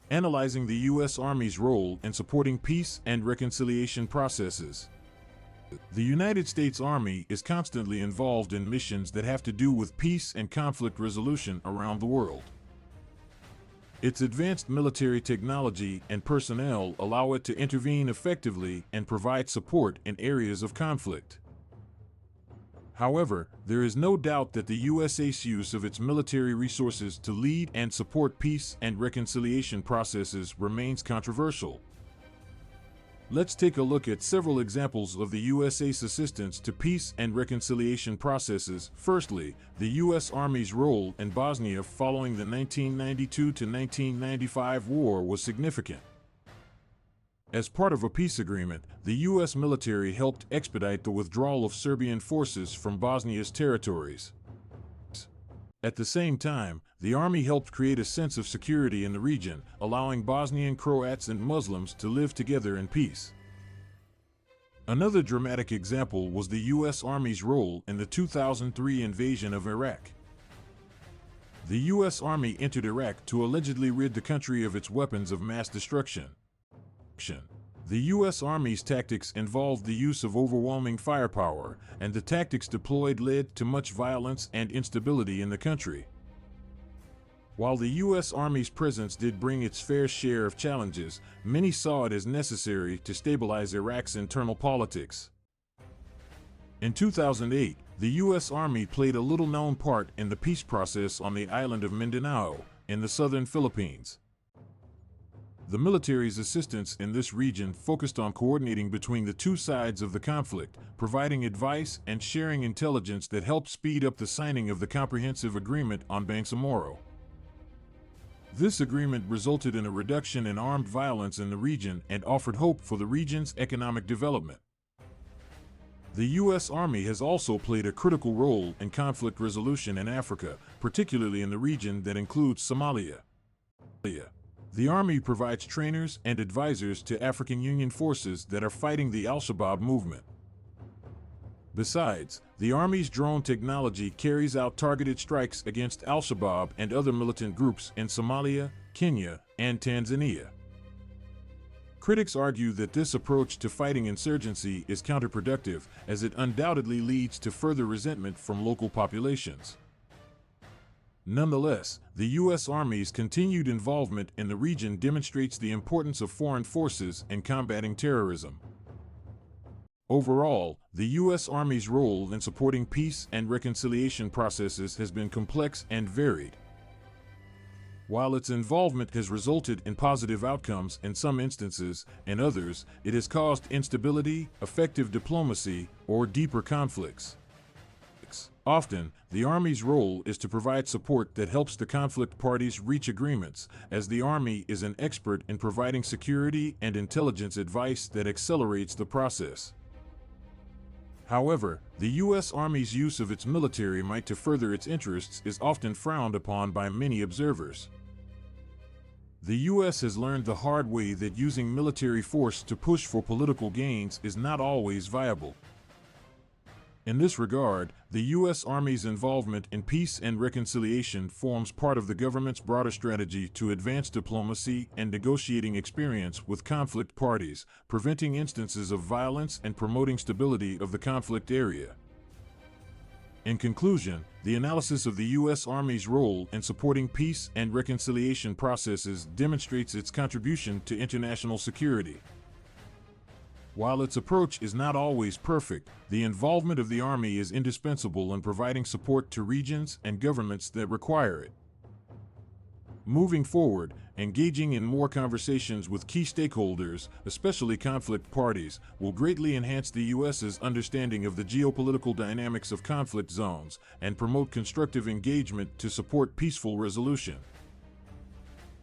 Analyzing the U.S. Army's role in supporting peace and reconciliation processes. The United States Army is constantly involved in missions that have to do with peace and conflict resolution around the world. Its advanced military technology and personnel allow it to intervene effectively and provide support in areas of conflict. However, there is no doubt that the USA's use of its military resources to lead and support peace and reconciliation processes remains controversial. Let's take a look at several examples of the USA's assistance to peace and reconciliation processes. Firstly, the U.S. Army's role in Bosnia following the 1992 to 1995 war was significant. As part of a peace agreement, the U.S. military helped expedite the withdrawal of Serbian forces from Bosnia's territories. At the same time, the Army helped create a sense of security in the region, allowing Bosnian Croats and Muslims to live together in peace. Another dramatic example was the U.S. Army's role in the 2003 invasion of Iraq. The U.S. Army entered Iraq to allegedly rid the country of its weapons of mass destruction. The U.S. Army's tactics involved the use of overwhelming firepower, and the tactics deployed led to much violence and instability in the country. While the U.S. Army's presence did bring its fair share of challenges, many saw it as necessary to stabilize Iraq's internal politics. In 2008, the U.S. Army played a little-known part in the peace process on the island of Mindanao, in the southern Philippines. The military's assistance in this region focused on coordinating between the two sides of the conflict, providing advice and sharing intelligence that helped speed up the signing of the Comprehensive Agreement on Bangsamoro. This agreement resulted in a reduction in armed violence in the region and offered hope for the region's economic development. The U.S. Army has also played a critical role in conflict resolution in Africa, particularly in the region that includes Somalia. The Army provides trainers and advisors to African Union forces that are fighting the Al-Shabaab movement. Besides, the Army's drone technology carries out targeted strikes against Al-Shabaab and other militant groups in Somalia, Kenya, and Tanzania. Critics argue that this approach to fighting insurgency is counterproductive, as it undoubtedly leads to further resentment from local populations. Nonetheless, the U.S. Army's continued involvement in the region demonstrates the importance of foreign forces in combating terrorism. Overall, the U.S. Army's role in supporting peace and reconciliation processes has been complex and varied. While its involvement has resulted in positive outcomes in some instances, in others, it has caused instability, effective diplomacy, or deeper conflicts. Often, the Army's role is to provide support that helps the conflict parties reach agreements, as the Army is an expert in providing security and intelligence advice that accelerates the process. However, the U.S. Army's use of its military might to further its interests is often frowned upon by many observers. The U.S. has learned the hard way that using military force to push for political gains is not always viable. In this regard, the U.S. Army's involvement in peace and reconciliation forms part of the government's broader strategy to advance diplomacy and negotiating experience with conflict parties, preventing instances of violence and promoting stability of the conflict area. In conclusion, the analysis of the U.S. Army's role in supporting peace and reconciliation processes demonstrates its contribution to international security. While its approach is not always perfect, the involvement of the Army is indispensable in providing support to regions and governments that require it. Moving forward, engaging in more conversations with key stakeholders, especially conflict parties, will greatly enhance the U.S.'s understanding of the geopolitical dynamics of conflict zones and promote constructive engagement to support peaceful resolution.